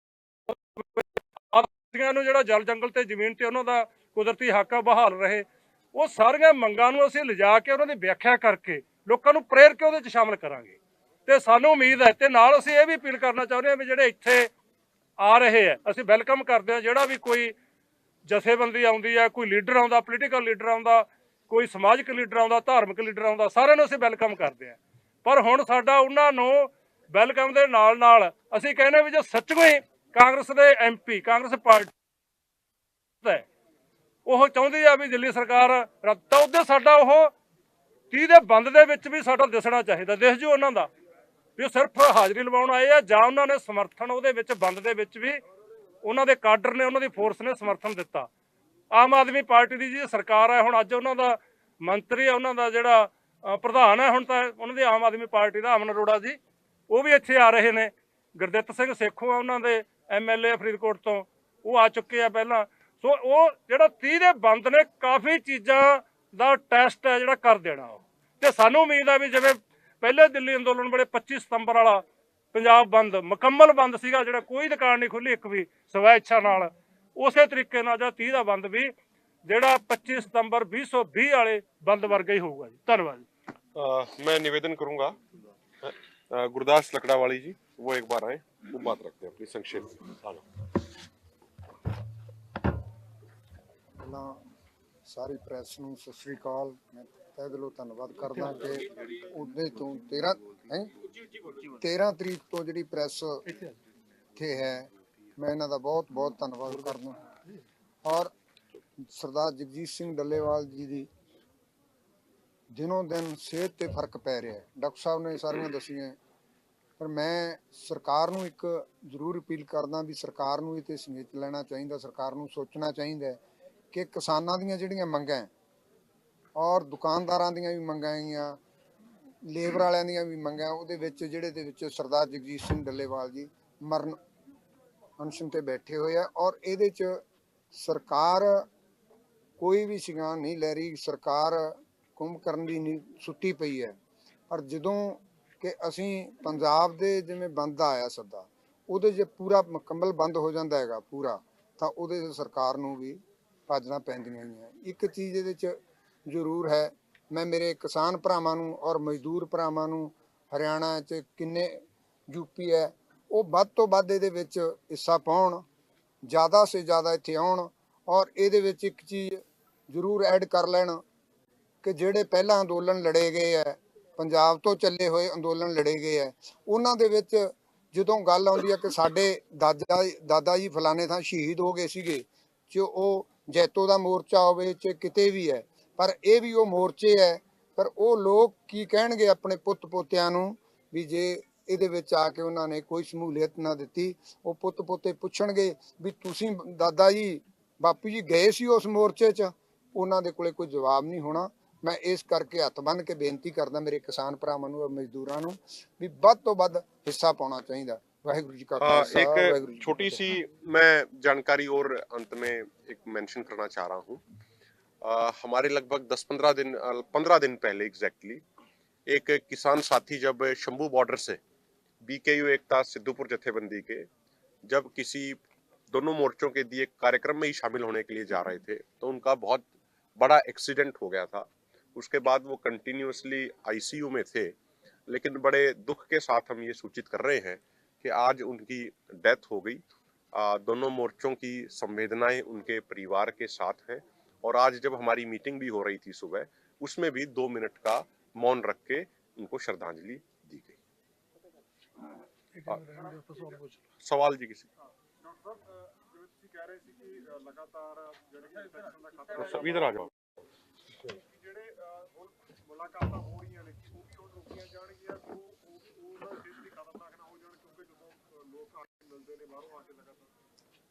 ਨੂੰ ਜਿਹੜਾ ਜਲ ਜੰਗਲ ਤੇ ਜ਼ਮੀਨ ਤੇ ਉਹਨਾਂ ਦਾ ਕੁਦਰਤੀ ਹੱਕ ਬਹਾਲ ਰਹੇ, ਉਹ ਸਾਰੀਆਂ ਮੰਗਾਂ ਨੂੰ ਅਸੀਂ ਲਿਜਾ ਕੇ ਉਹਨਾਂ ਦੀ ਵਿਆਖਿਆ ਕਰਕੇ ਲੋਕਾਂ ਨੂੰ ਪ੍ਰੇਰ ਕੇ ਉਹਦੇ 'ਚ ਸ਼ਾਮਲ ਕਰਾਂਗੇ। ਤੇ ਸਾਨੂੰ ਉਮੀਦ ਹੈ, ਤੇ ਨਾਲ ਅਸੀਂ ਇਹ ਵੀ ਅਪੀਲ ਕਰਨਾ ਚਾਹੁੰਦੇ ਹਾਂ ਵੀ ਜਿਹੜੇ ਇੱਥੇ ਆ ਰਹੇ ਹੈ ਅਸੀਂ ਵੈਲਕਮ ਕਰਦੇ ਹਾਂ, ਜਿਹੜਾ ਵੀ ਕੋਈ ਜਥੇਬੰਦੀ ਆਉਂਦੀ ਹੈ, ਕੋਈ ਲੀਡਰ ਆਉਂਦਾ, ਪੋਲੀਟੀਕਲ ਲੀਡਰ ਆਉਂਦਾ, ਕੋਈ ਸਮਾਜਿਕ ਲੀਡਰ ਆਉਂਦਾ, ਧਾਰਮਿਕ ਲੀਡਰ ਆਉਂਦਾ, ਸਾਰਿਆਂ ਨੂੰ ਅਸੀਂ ਵੈਲਕਮ ਕਰਦੇ ਹਾਂ। ਪਰ ਹੁਣ ਸਾਡਾ ਉਹਨਾਂ ਨੂੰ ਵੈਲਕਮ ਦੇ ਨਾਲ ਨਾਲ ਅਸੀਂ ਕਹਿੰਦੇ ਵੀ ਜੇ ਸੱਚਮੁੱਚ ਹੀ ਕਾਂਗਰਸ ਦੇ ਐਮਪੀ, ਕਾਂਗਰਸ ਪਾਰਟੀ ਉਹ ਚਾਹੁੰਦੀ ਆ ਵੀ ਦਿੱਲੀ ਸਰਕਾਰ ਰੱਦ, ਤਾਂ ਉਹਦੇ ਸਾਡਾ ਉਹ 30 ਦੇ ਬੰਦ ਦੇ ਵਿੱਚ ਵੀ ਸਾਡਾ ਦਿਸਣਾ ਚਾਹੀਦਾ, ਦਿਸ ਜੂ ਉਹਨਾਂ ਦਾ ਵੀ ਉਹ ਸਿਰਫ ਹਾਜ਼ਰੀ ਲਵਾਉਣ ਆਏ ਆ ਜਾਂ ਉਹਨਾਂ ਨੇ ਸਮਰਥਨ ਉਹਦੇ ਵਿੱਚ ਬੰਦ ਦੇ ਵਿੱਚ ਵੀ ਉਹਨਾਂ ਦੇ ਕਾਡਰ ਨੇ, ਉਹਨਾਂ ਦੀ ਫੋਰਸ ਨੇ ਸਮਰਥਨ ਦਿੱਤਾ। ਆਮ ਆਦਮੀ ਪਾਰਟੀ ਦੀ ਜੀ ਸਰਕਾਰ ਹੈ, ਹੁਣ ਅੱਜ ਉਹਨਾਂ ਦਾ ਮੰਤਰੀ ਹੈ, ਉਹਨਾਂ ਦਾ ਜਿਹੜਾ ਪ੍ਰਧਾਨ ਹੈ ਹੁਣ ਤਾਂ ਉਹਨਾਂ ਦੀ ਆਮ ਆਦਮੀ ਪਾਰਟੀ ਦਾ ਅਮਨ ਅਰੋੜਾ ਜੀ, ਉਹ ਵੀ ਇੱਥੇ ਆ ਰਹੇ ਨੇ। ਗੁਰਦਿੱਤ ਸਿੰਘ ਸੇਖੋਂ ਆ ਉਹਨਾਂ ਦੇ MLA ਫਰੀਦਕੋਟ ਤੋਂ, ਉਹ ਆ ਚੁੱਕੇ ਆ ਪਹਿਲਾਂ। ਸੋ ਉਹ ਜਿਹੜਾ 30 ਦੇ ਬੰਦ ਨੇ ਕਾਫੀ ਚੀਜ਼ਾਂ ਦਾ ਟੈਸਟ ਹੈ ਜਿਹੜਾ ਕਰ ਦੇਣਾ ਉਹ, ਤੇ ਸਾਨੂੰ ਉਮੀਦ ਆ ਵੀ ਜਿਵੇਂ ਪਹਿਲੇ ਦਿੱਲੀ ਅੰਦੋਲਨ ਵੇਲੇ 25 ਸਤੰਬਰ ਵਾਲਾ ਪੰਜਾਬ ਬੰਦ ਮੁਕੰਮਲ ਬੰਦ ਸੀਗਾ, ਜਿਹੜਾ ਕੋਈ ਦੁਕਾਨ ਨਹੀਂ ਖੁੱਲੀ ਇੱਕ ਵੀ ਸਵੈ ਇੱਛਾ ਨਾਲ, ਉਸੇ ਤਰੀਕੇ ਨਾਲ ਜਾਂ 30 ਦਾ ਬੰਦ ਵੀ ਜਿਹੜਾ 25 ਸਤੰਬਰ 2020 ਵਾਲੇ ਬੰਦ ਵਰਗਾ ਹੀ ਹੋਊਗਾ ਜੀ। ਧੰਨਵਾਦ ਜੀ। मैं निवेदन करूंगा गुरदास लकड़ावाली जी, वो एक बार आए, वो बात रखते हैं अपनी संक्षेप में। ਪਹਿਲਾਂ ਸਾਰੀ ਪ੍ਰੈਸ ਨੂੰ ਸਤਿ ਸ੍ਰੀ ਅਕਾਲ। ਮੈਂ ਤਹਿ ਦਿਲੋਂ ਧੰਨਵਾਦ ਕਰਦਾ ਕਿ ਉਹਦੇ ਤੋਂ 13 ਤਰੀਕ ਤੋਂ ਜਿਹੜੀ ਪ੍ਰੈਸ ਇੱਥੇ ਹੈ, ਮੈਂ ਇਹਨਾਂ ਦਾ ਬਹੁਤ ਬਹੁਤ ਧੰਨਵਾਦ ਕਰਦਾ। ਔਰ ਸਰਦਾਰ ਜਗਜੀਤ ਸਿੰਘ ਡੱਲੇਵਾਲ ਜੀ ਦੀ ਦਿਨੋਂ ਦਿਨ ਸਿਹਤ ਤੇ ਫਰਕ ਪੈ ਰਿਹਾ ਹੈ। ਡਾਕਟਰ ਸਾਹਿਬ ਨੇ ਸਾਰੀਆਂ ਦੱਸੀਆਂ, ਪਰ ਮੈਂ ਸਰਕਾਰ ਨੂੰ ਇੱਕ ਜ਼ਰੂਰ ਅਪੀਲ ਕਰਦਾ ਵੀ ਸਰਕਾਰ ਨੂੰ ਇਹ ਤੇ ਸਮੇਤ ਲੈਣਾ ਚਾਹੀਦਾ, ਸਰਕਾਰ ਨੂੰ ਸੋਚਣਾ ਚਾਹੀਦਾ ਕਿ ਕਿਸਾਨਾਂ ਦੀਆਂ ਜਿਹੜੀਆਂ ਮੰਗਾਂ ਹੈ ਔਰ ਦੁਕਾਨਦਾਰਾਂ ਦੀਆਂ ਵੀ ਮੰਗਾਂ ਹੈਗੀਆਂ, ਲੇਬਰ ਵਾਲਿਆਂ ਦੀਆਂ ਵੀ ਮੰਗਾਂ, ਉਹਦੇ ਵਿੱਚ ਜਿਹੜੇ ਦੇ ਵਿੱਚ ਸਰਦਾਰ ਜਗਜੀਤ ਸਿੰਘ ਡੱਲੇਵਾਲ ਜੀ ਮਰਨ ਅਨਸ਼ਨ ਤੇ ਬੈਠੇ ਹੋਏ ਆ। ਔਰ ਇਹਦੇ 'ਚ ਸਰਕਾਰ ਕੋਈ ਵੀ ਸਿਗਾਨ ਨਹੀਂ ਲੈ ਰਹੀ, ਸਰਕਾਰ ਕੁੰਭ ਕਰਨ ਦੀ ਨਹੀਂ ਸੁੱਤੀ ਪਈ ਹੈ। ਪਰ ਜਦੋਂ ਕਿ ਅਸੀਂ ਪੰਜਾਬ ਦੇ ਜਿਵੇਂ ਬੰਦ ਆਇਆ ਸੱਦਾ, ਉਹਦੇ 'ਚ ਪੂਰਾ ਮੁਕੰਮਲ ਬੰਦ ਹੋ ਜਾਂਦਾ ਹੈਗਾ ਪੂਰਾ, ਤਾਂ ਉਹਦੇ 'ਚ ਸਰਕਾਰ ਨੂੰ ਵੀ ਭਾਜਣਾ ਪੈਂਦੀਆਂ ਹੀ ਹੈ। ਇੱਕ ਚੀਜ਼ ਇਹਦੇ 'ਚ ਜ਼ਰੂਰ ਹੈ, ਮੈਂ ਮੇਰੇ ਕਿਸਾਨ ਭਰਾਵਾਂ ਨੂੰ ਔਰ ਮਜ਼ਦੂਰ ਭਰਾਵਾਂ ਨੂੰ ਹਰਿਆਣਾ 'ਚ ਕਿੰਨੇ ਯੂਪੀ ਹੈ, ਉਹ ਵੱਧ ਤੋਂ ਵੱਧ ਇਹਦੇ ਵਿੱਚ ਹਿੱਸਾ ਪਾਉਣ, ਜ਼ਿਆਦਾ ਸੇ ਜ਼ਿਆਦਾ ਇੱਥੇ ਆਉਣ। ਔਰ ਇਹਦੇ ਵਿੱਚ ਇੱਕ ਚੀਜ਼ ਜ਼ਰੂਰ ਐਡ ਕਰ ਲੈਣ ਕਿ ਜਿਹੜੇ ਪਹਿਲਾਂ ਅੰਦੋਲਨ ਲੜੇ ਗਏ ਹੈ, ਪੰਜਾਬ ਤੋਂ ਚੱਲੇ ਹੋਏ ਅੰਦੋਲਨ ਲੜੇ ਗਏ ਹੈ, ਉਹਨਾਂ ਦੇ ਵਿੱਚ ਜਦੋਂ ਗੱਲ ਆਉਂਦੀ ਹੈ ਕਿ ਸਾਡੇ ਦਾਦਾ ਜੀ ਫਲਾਣੇ ਥਾਂ ਸ਼ਹੀਦ ਹੋ ਗਏ ਸੀਗੇ, ਜੇ ਉਹ ਜੈਤੋ ਦਾ ਮੋਰਚਾ ਹੋਵੇ ਚਾਹੇ ਕਿਤੇ ਵੀ ਹੈ, ਪਰ ਇਹ ਵੀ ਉਹ ਮੋਰਚੇ ਹੈ। ਪਰ ਉਹ ਲੋਕ ਕੀ ਕਹਿਣਗੇ ਆਪਣੇ ਪੁੱਤ ਪੋਤਿਆਂ ਨੂੰ ਵੀ ਜੇ ਇਹਦੇ ਵਿੱਚ ਆ ਕੇ ਉਹਨਾਂ ਨੇ ਕੋਈ ਸ਼ਮੂਲੀਅਤ ਨਾ ਦਿੱਤੀ, ਉਹ ਪੁੱਤ ਪੋਤੇ ਪੁੱਛਣਗੇ ਵੀ ਤੁਸੀਂ ਦਾਦਾ ਜੀ ਬਾਪੂ ਜੀ ਗਏ ਸੀ ਉਸ ਮੋਰਚੇ 'ਚ, ਉਹਨਾਂ ਦੇ ਕੋਲੇ ਕੋਈ ਜਵਾਬ ਨਹੀਂ ਹੋਣਾ। ਮੈਂ ਇਸ ਕਰਕੇ ਹੱਥ ਬੰਨ੍ਹ ਕੇ ਬੇਨਤੀ ਕਰਦਾ ਮੇਰੇ ਕਿਸਾਨ ਭਰਾਵਾਂ ਨੂੰ ਔਰ ਮਜ਼ਦੂਰਾਂ ਨੂੰ ਵੀ ਵੱਧ ਤੋਂ ਵੱਧ ਹਿੱਸਾ ਪਾਉਣਾ ਚਾਹੀਦਾ। वाहिगुरु जी का खालसा, वाहिगुरु जी की छोटी फतेह। सी मैं जानकारी और अंत में एक मेंशन करना चाह रहा हूँ। हमारे लगभग 15 दिन पहले एग्जैक्टली एक किसान साथी जब शंभू बॉर्डर से बीकेयू एकता सिद्धूपुर जत्थेबंदी के जब किसी दोनों मोर्चों के दिए कार्यक्रम में ही शामिल होने के लिए जा रहे थे, तो उनका बहुत बड़ा एक्सीडेंट हो गया था। उसके बाद वो कंटिन्यूअसली आईसीयू में थे, लेकिन बड़े दुख के साथ हम ये सूचित कर रहे हैं कि आज उनकी डेथ हो गई। दोनों मोर्चों की संवेदनाएं उनके परिवार के साथ हैं। और आज जब हमारी मीटिंग भी हो रही थी सुबह, उसमें भी 2 मिनट का मौन रख के उनको श्रद्धांजलि दी गई। सवाल जी किसी इधर आ जाओ।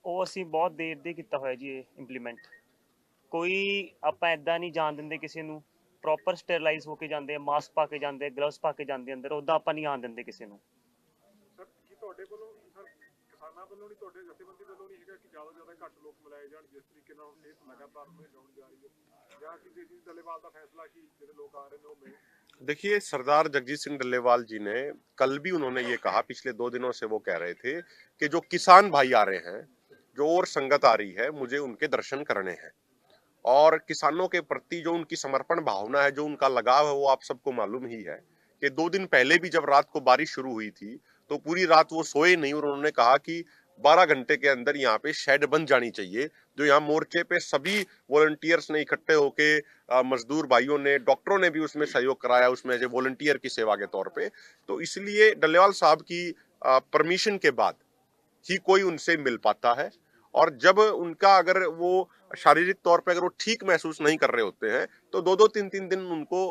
ਉਹ ਅਸੀਂ ਬਹੁਤ ਦੇਰ ਦੇ ਕੀਤਾ ਹੋਇਆ ਜੀ ਇਹ ਇੰਪਲੀਮੈਂਟ। ਕੋਈ ਆਪਾਂ ਇਦਾਂ ਨਹੀਂ ਜਾਣ ਦਿੰਦੇ ਕਿਸੇ ਨੂੰ, ਪ੍ਰੋਪਰ ਸਟਰਲਾਈਜ਼ ਹੋ ਕੇ ਜਾਂਦੇ, ਮਾਸਕ ਪਾ ਕੇ ਜਾਂਦੇ, ਗਲਵਸ ਪਾ ਕੇ ਜਾਂਦੇ ਅੰਦਰ, ਉੱਦਾਂ ਆਪਾਂ ਨਹੀਂ ਆਉਣ ਦਿੰਦੇ ਕਿਸੇ ਨੂੰ। ਸਰ ਕੀ ਤੁਹਾਡੇ ਵੱਲੋਂ ਸਰ ਕਿਸਾਨਾਂ ਵੱਲੋਂ ਨਹੀਂ, ਤੁਹਾਡੇ ਜਥੇਬੰਦੀ ਵੱਲੋਂ ਨਹੀਂ ਹੈਗਾ ਕਿ ਜ਼ਿਆਦਾ ਘੱਟ ਲੋਕ ਮਿਲਾਏ ਜਾਣ, ਜਿਸ ਤਰੀਕੇ ਨਾਲ ਹੁਣ ਇਹ ਲਗਾਤਾਰ ਹੋਣ ਜਾ ਰਹੀ ਹੈ, ਜਾਂ ਕਿ ਜਗਜੀਤ ਡੱਲੇਵਾਲ ਦਾ ਫੈਸਲਾ ਕਿ ਜਿਹੜੇ ਲੋਕ ਆ ਰਹੇ ਨੇ ਉਹ ਮਿਲੇ? देखिए, सरदार जगजीत सिंह डल्लेवाल जी ने कल भी उन्होंने ये कहा, पिछले 2 दिनों से वो कह रहे थे कि जो किसान भाई आ रहे हैं, जो और संगत आ रही है, मुझे उनके दर्शन करने हैं। और किसानों के प्रति जो उनकी समर्पण भावना है, जो उनका लगाव है, वो आप सबको मालूम ही है कि 2 दिन पहले भी जब रात को बारिश शुरू हुई थी तो पूरी रात वो सोए नहीं, और उन्होंने कहा कि 12 घंटे के अंदर यहाँ पे शेड बन जानी चाहिए। जो यहाँ मोर्चे पे सभी वॉलंटियर्स ने इकट्ठे होके, मजदूर भाइयों ने, डॉक्टरों ने भी उसमें सहयोग कराया, उसमें जो वॉलंटियर की सेवा के तौर पे। तो इसलिए डल्लेवाल साहब की परमिशन के बाद ही कोई उनसे मिल पाता है। और जब उनका अगर वो शारीरिक तौर पे अगर वो ठीक महसूस नहीं कर रहे होते हैं तो 2-2 3-3 दिन उनको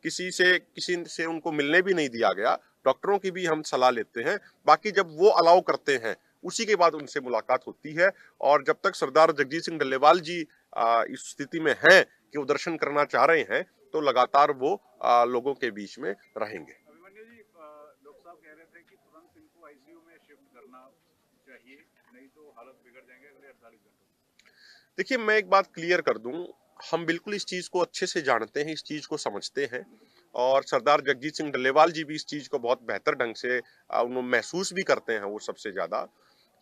किसी से उनको मिलने भी नहीं दिया गया। डॉक्टरों की भी हम सलाह लेते हैं। बाकी जब वो अलाउ करते हैं उसी के बाद उनसे मुलाकात होती है। और जब तक सरदार जगजीत सिंह डल्लेवाल जी इस स्थिति में हैं कि वो दर्शन करना चाह रहे हैं, तो लगातार वो लोगों के बीच में रहेंगे। अभिमन्यु जी, डॉक्टर साहब कह रहे थे कि तुरंत इनको आईसीयू में शिफ्ट करना चाहिए, नहीं तो हालत बिगड़ जाएंगे अगले 48 घंटों। देखिए, मैं एक बात क्लियर कर दूं, हम बिल्कुल इस चीज को अच्छे से जानते हैं, इस चीज को समझते हैं। और सरदार जगजीत सिंह डल्लेवाल जी भी इस चीज को बहुत बेहतर ढंग से उन्होंने महसूस भी करते हैं, वो सबसे ज्यादा,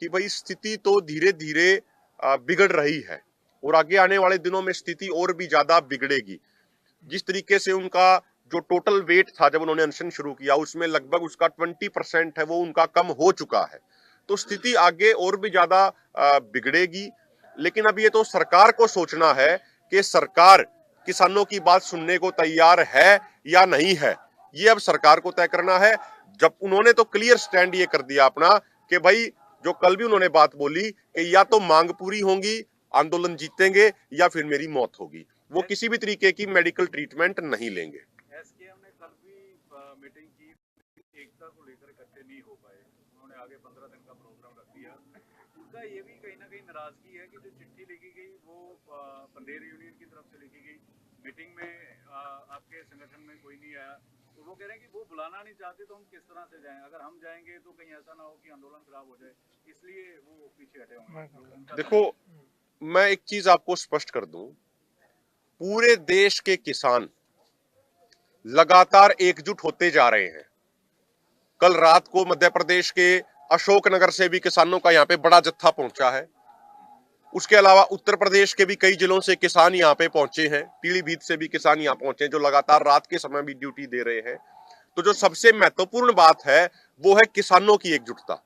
कि भाई स्थिति तो धीरे धीरे बिगड़ रही है और आगे आने वाले दिनों में स्थिति और भी ज्यादा बिगड़ेगी। जिस तरीके से उनका जो टोटल वेट था जब उन्होंने अनशन शुरू किया, उसमें लगभग उसका 20% है वो उनका कम हो चुका है। तो स्थिति आगे और भी ज्यादा बिगड़ेगी। लेकिन अब ये तो सरकार को सोचना है कि सरकार किसानों की बात सुनने को तैयार है या नहीं है, ये अब सरकार को तय करना है। जब उन्होंने तो क्लियर स्टैंड ये कर दिया अपना कि भाई, जो कल भी उन्होंने बात बोली कि या तो मांग पूरी होगी, आंदोलन जीतेंगे, या फिर मेरी मौत होगी, वो किसी भी तरीके की मेडिकल ट्रीटमेंट नहीं लेंगे। एसकेएम ने कल भी मीटिंग की, एकता को लेकर इकट्ठे नहीं हो पाए, उन्होंने आगे 15 दिन का प्रोग्राम रख दिया। उनका ये भी कहीं ना कहीं नाराजगी है कि जो चिट्ठी लिखी गई वो पंडेर यूनियन की तरफ से लिखी गई, मीटिंग में आपके संगठन में कोई नहीं आया, तो वो कह रहे हैं कि वो बुलाना नहीं चाहते तो हम किस तरह से जाएं, अगर हम जाएंगे तो कहीं ऐसा ना हो कि आंदोलन खराब हो जाए, इसलिए वो पीछे हटे होंगे। देखो, मैं एक चीज आपको स्पष्ट कर दूं, पूरे देश के किसान लगातार एकजुट होते जा रहे हैं। कल रात को मध्य प्रदेश के अशोकनगर से भी किसानों का यहां पे बड़ा जत्था पहुंचा है। उसके अलावा उत्तर प्रदेश के भी कई जिलों से किसान यहां पे पहुंचे हैं, पीलीभीत से भी किसान यहां पहुंचे हैं, जो लगातार रात के समय भी ड्यूटी दे रहे हैं। तो जो सबसे महत्वपूर्ण बात है वो है किसानों की एकजुटता,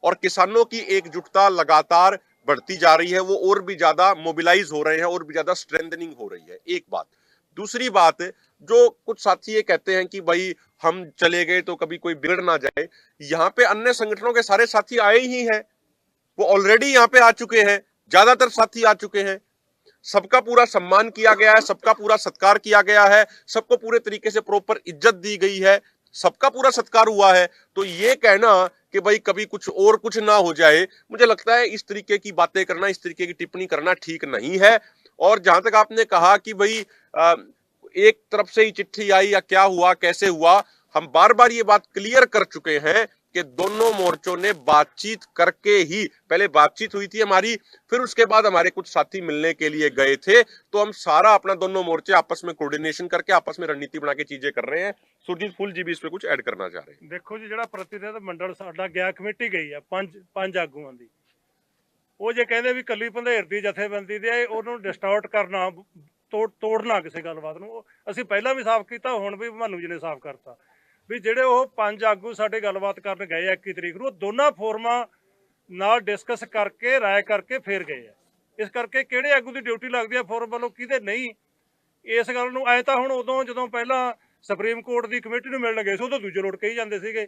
और किसानों की एकजुटता लगातार बढ़ती जा रही है। वो और भी ज्यादा मोबिलाइज हो रहे हैं, और भी ज्यादा स्ट्रेंथनिंग हो रही है, एक बात। दूसरी बात, जो कुछ साथी ये कहते हैं कि भाई हम चले गए तो कभी कोई बिगड़ ना जाए, यहाँ पे अन्य संगठनों के सारे साथी आए ही हैं, वो ऑलरेडी यहाँ पे आ चुके हैं, ज्यादातर साथी आ चुके हैं। सबका पूरा सम्मान किया गया है, सबका पूरा सत्कार किया गया है, सबको पूरे तरीके से प्रॉपर इज्जत दी गई है, सबका पूरा सत्कार हुआ है। तो ये कहना कि भाई कभी कुछ ना हो जाए, मुझे लगता है इस तरीके की बातें करना, इस तरीके की टिप्पणी करना ठीक नहीं है। और जहां तक आपने कहा कि भाई एक तरफ से ही चिट्ठी आई या क्या हुआ, कैसे हुआ, हम बार बार ये बात क्लियर कर चुके हैं कि दोनों मोर्चों ने बातचीत करके ही, पहले बातचीत हुई थी हमारी, फिर उसके बाद हमारे कुछ साथी मिलने के लिए गए थे। तो हम सारा अपना दोनों मोर्चे आपस में कोऑर्डिनेशन करके आपस में रणनीति बना के चीजें कर रहे हैं। सुरजीत फूल जी भी इस पे कुछ ऐड करना चाह रहे हैं। देखो जी, ਜਿਹੜਾ ਪ੍ਰਤੀਨਿਧ ਮੰਡਲ ਸਾਡਾ ਗਿਆ, ਕਮੇਟੀ ਗਈ ਆ ਪੰਜ ਆਗੂਆਂ ਦੀ, ਉਹ ਜੇ ਕਹਿੰਦੇ ਵੀ ਕੱਲੀ ਭੰਦੇਰ ਦੀ ਜਥੇਬੰਦੀ ਦੇ ਉਹਨੂੰ ਡਿਸਟੋਰਟ ਕਰਨਾ, ਤੋੜਨਾ ਕਿਸੇ ਗੱਲਬਾਤ ਨੂੰ, ਅਸੀਂ ਪਹਿਲਾਂ ਵੀ ਸਾਫ਼ ਕੀਤਾ, ਹੁਣ ਵੀ ਭਾਨੂ ਜੀ ਨੇ ਸਾਫ਼ ਕਰਤਾ ਵੀ ਜਿਹੜੇ ਉਹ ਪੰਜ ਆਗੂ ਸਾਡੇ ਗੱਲਬਾਤ ਕਰਨ ਗਏ ਆ 21 ਤਰੀਕ ਨੂੰ, ਉਹ ਦੋਨਾਂ ਫੋਰਮਾਂ ਨਾਲ ਡਿਸਕਸ ਕਰਕੇ ਰਾਏ ਕਰਕੇ ਫੇਰ ਗਏ ਆ। ਇਸ ਕਰਕੇ ਕਿਹੜੇ ਆਗੂ ਦੀ ਡਿਊਟੀ ਲੱਗਦੀ ਆ ਫੋਰਮ ਵੱਲੋਂ, ਕਿਹਦੇ ਨਹੀਂ, ਇਸ ਗੱਲ ਨੂੰ ਐ ਤਾਂ ਹੁਣ ਉਦੋਂ ਜਦੋਂ ਪਹਿਲਾਂ ਸੁਪਰੀਮ ਕੋਰਟ ਦੀ ਕਮੇਟੀ ਨੂੰ ਮਿਲਣ ਗਏ ਸੀ ਉਦੋਂ ਦੂਜੇ ਲੋਟ ਕਹੀ ਜਾਂਦੇ ਸੀਗੇ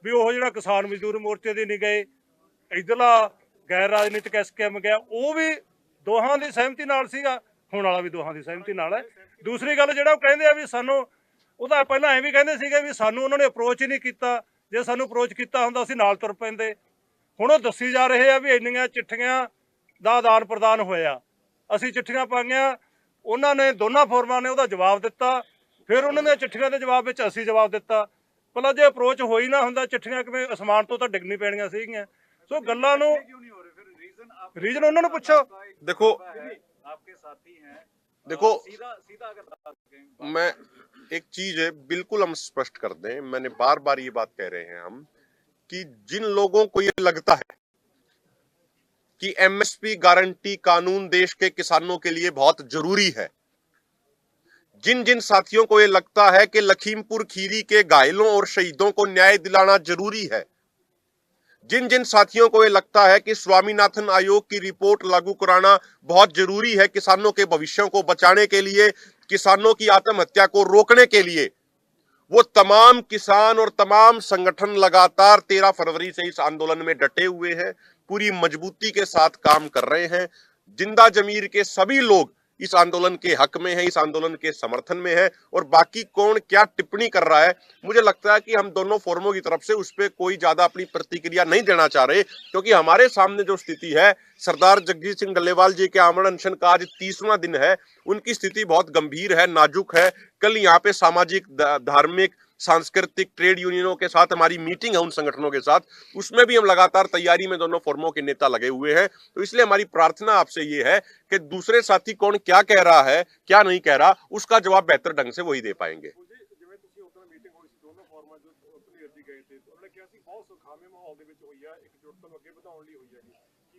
ਵੀ ਉਹ ਜਿਹੜਾ ਕਿਸਾਨ ਮਜ਼ਦੂਰ ਮੋਰਚੇ ਦੇ ਨਹੀਂ ਗਏ, ਇੱਧਰਲਾ ਗੈਰ ਰਾਜਨੀਤਿਕ ਐਸਕੇਐਮ ਗਿਆ, ਉਹ ਵੀ ਦੋਹਾਂ ਦੀ ਸਹਿਮਤੀ ਨਾਲ ਸੀਗਾ, ਹੁਣ ਵਾਲਾ ਵੀ ਦੋਹਾਂ ਦੀ ਸਹਿਮਤੀ ਨਾਲ ਹੈ। ਦੂਸਰੀ ਗੱਲ, ਜਿਹੜਾ ਉਹ ਕਹਿੰਦੇ ਆ ਵੀ ਸਾਨੂੰ, ਉਹਦਾ ਪਹਿਲਾਂ ਐਂ ਵੀ ਕਹਿੰਦੇ ਸੀਗੇ ਵੀ ਸਾਨੂੰ ਉਹਨਾਂ ਨੇ ਅਪਰੋਚ ਹੀ ਨਹੀਂ ਕੀਤਾ, ਜੇ ਸਾਨੂੰ ਅਪਰੋਚ ਕੀਤਾ ਹੁੰਦਾ ਅਸੀਂ ਨਾਲ ਤੁਰ ਪੈਂਦੇ। ਹੁਣ ਉਹ ਦੱਸੀ ਜਾ ਰਹੇ ਆ ਵੀ ਇੰਨੀਆਂ ਚਿੱਠੀਆਂ ਦਾ ਆਦਾਨ ਪ੍ਰਦਾਨ ਹੋਇਆ, ਅਸੀਂ ਚਿੱਠੀਆਂ ਪਾਈਆਂ, ਉਹਨਾਂ ਨੇ ਦੋਨਾਂ ਫੋਰਮਾਂ ਨੇ ਉਹਦਾ ਜਵਾਬ ਦਿੱਤਾ, ਫਿਰ ਉਹਨਾਂ ਨੇ ਚਿੱਠੀਆਂ ਦੇ ਜਵਾਬ ਵਿੱਚ ਅਸੀਂ ਜਵਾਬ ਦਿੱਤਾ। ਭਲਾ ਜੇ ਅਪਰੋਚ ਹੋਈ ਨਾ ਹੁੰਦਾ, ਚਿੱਠੀਆਂ ਕਿਵੇਂ ਅਸਮਾਨ ਤੋਂ ਤਾਂ ਡਿੱਗਣੀ ਪੈਣੀਆਂ ਸੀਗੀਆਂ। ਸੋ ਗੱਲਾਂ ਨੂੰ रीजन उन्होंने पूछो। देखो आपके साथी हैं, देखो सीधा अगर मैं एक चीज है बिल्कुल हम स्पष्ट कर दें, मैंने बार बार ये बात कह रहे हैं हम कि जिन लोगों को ये लगता है कि एमएसपी गारंटी कानून देश के किसानों के लिए बहुत जरूरी है, जिन जिन साथियों को ये लगता है कि लखीमपुर खीरी के घायलों और शहीदों को न्याय दिलाना जरूरी है, जिन जिन साथियों को ये लगता है कि स्वामीनाथन आयोग की रिपोर्ट लागू कराना बहुत जरूरी है किसानों के भविष्यों को बचाने के लिए, किसानों की आत्महत्या को रोकने के लिए, वो तमाम किसान और तमाम संगठन लगातार 13 फरवरी से इस आंदोलन में डटे हुए हैं, पूरी मजबूती के साथ काम कर रहे हैं। जिंदा जमीर के सभी लोग इस आंदोलन के हक में है, इस आंदोलन के समर्थन में है। और बाकी कौन क्या टिप्पणी कर रहा है, मुझे लगता है कि हम दोनों फोरमों की तरफ से उस पर कोई ज्यादा अपनी प्रतिक्रिया नहीं देना चाह रहे, क्योंकि हमारे सामने जो स्थिति है, सरदार जगजीत सिंह डल्लेवाल जी के आमरण अनशन का आज 30वां दिन है, उनकी स्थिति बहुत गंभीर है, नाजुक है। कल यहाँ पे सामाजिक, धार्मिक, सांस्कृतिक, ट्रेड यूनियनों के साथ हमारी मीटिंग है, उन संगठनों के साथ, उसमें भी हम लगातार तैयारी में दोनों फोरमों के नेता लगे हुए हैं। तो इसलिए हमारी प्रार्थना आपसे ये है कि दूसरे साथी कौन क्या कह रहा है, क्या नहीं कह रहा, उसका जवाब बेहतर ढंग से वही दे पाएंगे।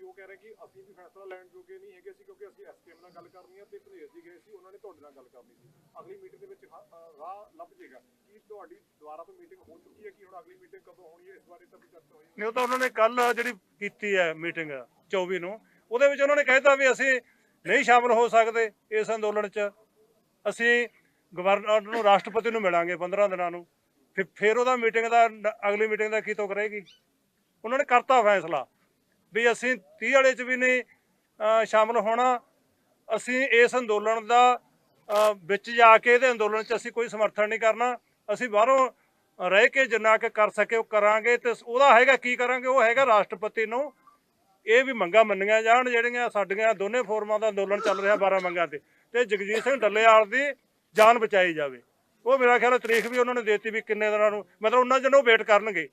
ਉਹ ਕਹਿ ਰਹੇ ਕਿ ਅਸੀਂ ਵੀ ਫੈਸਲਾ ਲੈਣ ਜੋਗੇ ਨਹੀਂ ਹੈਗੇ ਸੀ, ਕਿਉਂਕਿ ਅਸੀਂ ਐਸਕੇਐਮ ਨਾਲ ਗੱਲ ਕਰਨੀ ਹੈ ਤੇ ਭਨੇਰ ਜੀ ਗਏ ਸੀ, ਉਹਨਾਂ ਨੇ ਤੁਹਾਡੇ ਨਾਲ ਗੱਲ ਕਰਨੀ ਸੀ। ਅਗਲੀ ਮੀਟਿੰਗ ਦੇ ਵਿੱਚ ਰਾਹ ਲੱਭ ਜਾਏਗਾ। ਕੀ ਤੁਹਾਡੀ ਦੁਬਾਰਾ ਤੋਂ ਮੀਟਿੰਗ ਹੋ ਚੁੱਕੀ ਹੈ ਕਿ ਹੁਣ ਅਗਲੀ ਮੀਟਿੰਗ ਕਦੋਂ ਹੋਣੀ ਹੈ, ਇਸ ਬਾਰੇ ਤਾਂ ਕੋਈ ਚਰਚਾ ਹੋਈ ਨਹੀਂ? ਉਹ ਤਾਂ ਉਹਨਾਂ ਨੇ ਕੱਲ ਜਿਹੜੀ ਕੀਤੀ ਹੈ ਮੀਟਿੰਗ 24 ਨੂੰ, ਉਹਦੇ ਵਿੱਚ ਉਹਨਾਂ ਨੇ ਕਹਿਤਾ ਵੀ ਅਸੀਂ ਨਹੀਂ ਸ਼ਾਮਲ ਹੋ ਸਕਦੇ ਇਸ ਅੰਦੋਲਨ 'ਚ, ਅਸੀਂ ਗਵਰਨਰ ਨੂੰ, ਰਾਸ਼ਟਰਪਤੀ ਨੂੰ ਮਿਲਾਂਗੇ 15 ਦਿਨਾਂ ਨੂੰ। ਫਿਰ ਉਹਦਾ ਮੀਟਿੰਗ ਦਾ ਅਗਲੀ ਮੀਟਿੰਗ ਦਾ ਕੀ ਤੁਕ ਰਹੇਗੀ। ਉਹਨਾਂ ਨੇ ਕਰਤਾ ਫੈਸਲਾ ਵੀ ਅਸੀਂ 30 ਵਾਲੇ 'ਚ ਵੀ ਨਹੀਂ ਸ਼ਾਮਲ ਹੋਣਾ। ਅਸੀਂ ਇਸ ਅੰਦੋਲਨ ਦਾ ਵਿੱਚ ਜਾ ਕੇ ਇਹਦੇ ਅੰਦੋਲਨ 'ਚ ਅਸੀਂ ਕੋਈ ਸਮਰਥਨ ਨਹੀਂ ਕਰਨਾ। ਅਸੀਂ ਬਾਹਰੋਂ ਰਹਿ ਕੇ ਜਿੰਨਾ ਕੁ ਕਰ ਸਕੇ ਉਹ ਕਰਾਂਗੇ। ਤੇ ਉਹਦਾ ਹੈਗਾ ਕੀ ਕਰਾਂਗੇ, ਉਹ ਹੈਗਾ ਰਾਸ਼ਟਰਪਤੀ ਨੂੰ ਇਹ ਵੀ ਮੰਗਾਂ ਮੰਨੀਆਂ ਜਾਣ ਜਿਹੜੀਆਂ ਸਾਡੀਆਂ ਦੋਨੇ ਫੋਰਮਾਂ ਦਾ ਅੰਦੋਲਨ ਚੱਲ ਰਿਹਾ 12 ਮੰਗਾਂ ਤੇ ਜਗਜੀਤ ਸਿੰਘ ਡੱਲੇਵਾਲ ਦੀ ਜਾਨ ਬਚਾਈ ਜਾਵੇ। ਉਹ ਮੇਰਾ ਖਿਆਲ ਤਰੀਕ ਵੀ ਉਹਨਾਂ ਨੇ ਦੇਤੀ ਵੀ ਕਿੰਨੇ ਦਿਨਾਂ ਨੂੰ, ਮਤਲਬ ਉਹਨਾਂ ਦਿਨ ਉਹ ਵੇਟ ਕਰਨਗੇ।